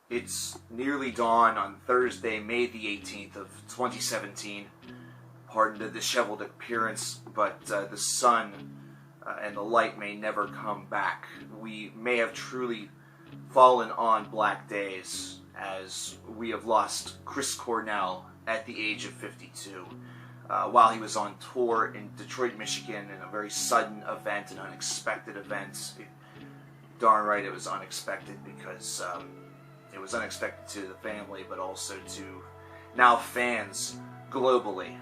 It's nearly dawn on Thursday, May the 18th of 2017. Pardon the disheveled appearance, but the sun and the light may never come back. We may have truly fallen on black days, as we have lost Chris Cornell at the age of 52. While he was on tour in Detroit, Michigan, in a very sudden event, an unexpected event. Darn right it was unexpected, because it was unexpected to the family, but also to now fans globally.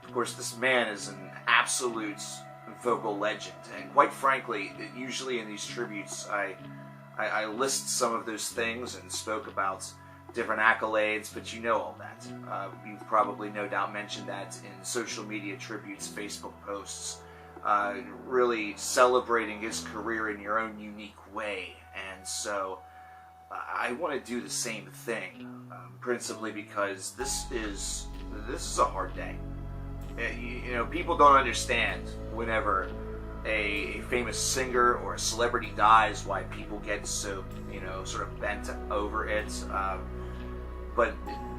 Of course, this man is an absolute vocal legend, and quite frankly, usually in these tributes, I list some of those things and spoke about different accolades, but you know all that. You've probably no doubt mentioned that in social media tributes, Facebook posts, really celebrating his career in your own unique way. And so I want to do the same thing, principally because this is a hard day. You know, people don't understand whenever a famous singer or a celebrity dies, why people get so, sort of bent over it. But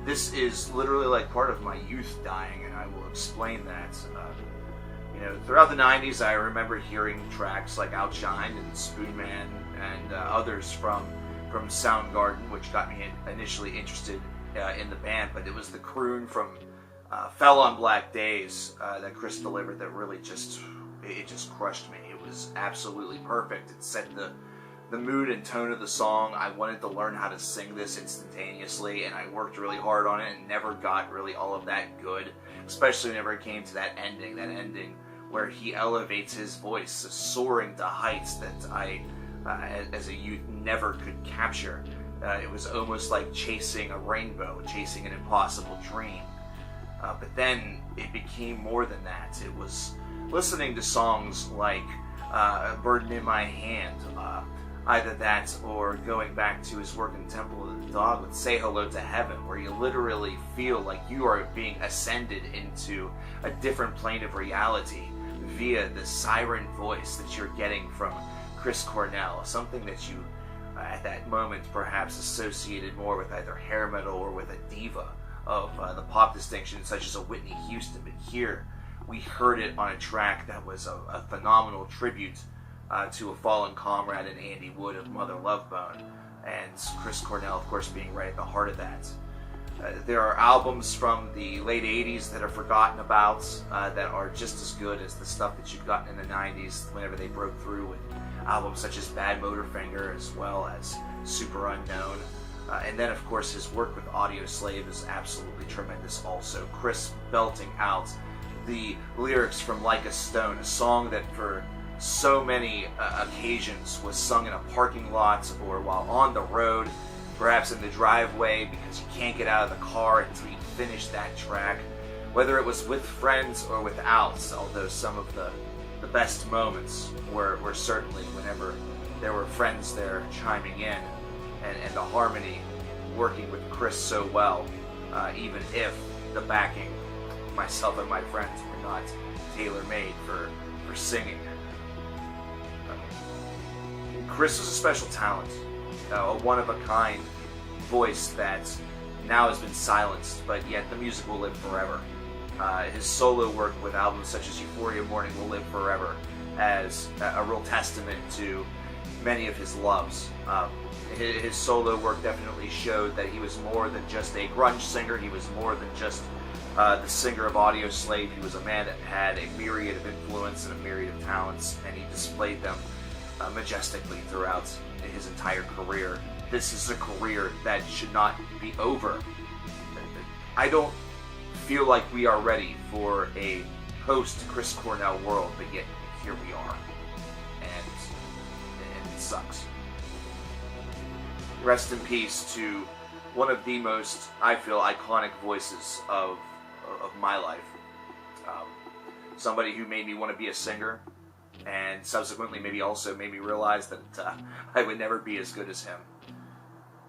this is literally like part of my youth dying, and I will explain that. Throughout the 90s, I remember hearing tracks like Outshined and Spoonman and others from Soundgarden, which got me initially interested in the band. But it was the croon from Fell on Black Days that Chris delivered that really just crushed me. It was absolutely perfect. It set the mood and tone of the song. I wanted to learn how to sing this instantaneously, and I worked really hard on it and never got really all of that good, especially whenever it came to that ending where he elevates his voice, soaring to heights that I, as a youth, never could capture. It was almost like chasing a rainbow, chasing an impossible dream. But then it became more than that. It was listening to songs like Burden in My Hand, either that or going back to his work in Temple of the Dog with Say Hello to Heaven, where you literally feel like you are being ascended into a different plane of reality via the siren voice that you're getting from Chris Cornell, something that you at that moment perhaps associated more with either hair metal or with a diva of the pop distinction, such as a Whitney Houston. But here we heard it on a track that was a phenomenal tribute to a fallen comrade in Andy Wood of Mother Love Bone, and Chris Cornell, of course, being right at the heart of that. There are albums from the late 80s that are forgotten about that are just as good as the stuff that you've gotten in the 90s whenever they broke through with albums such as Bad Motorfinger as well as Super Unknown. And then, of course, his work with Audio Slave is absolutely tremendous also. Chris belting out the lyrics from Like a Stone, a song that for so many occasions was sung in a parking lot or while on the road, perhaps in the driveway, because you can't get out of the car until you finish that track, whether it was with friends or without, although some of the best moments were certainly whenever there were friends there chiming in, and the harmony working with Chris so well, even if the backing, myself and my friends, were not tailor-made for singing. Chris was a special talent, a one-of-a-kind voice that now has been silenced, but yet the music will live forever. His solo work with albums such as Euphoria Morning will live forever as a real testament to many of his loves. His solo work definitely showed that he was more than just a grunge singer. He was more than just the singer of Audio Slave. He was a man that had a myriad of influence and a myriad of talents, and he displayed them majestically throughout his entire career. This is a career that should not be over. I don't feel like we are ready for a post-Chris Cornell world, but yet here we are. And it sucks. Rest in peace to one of the most, I feel, iconic voices of my life. Somebody who made me want to be a singer, and subsequently maybe also made me realize that I would never be as good as him.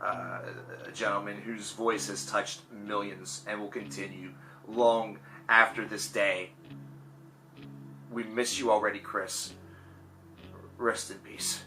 A gentleman whose voice has touched millions and will continue long after this day. We miss you already, Chris. Rest in peace.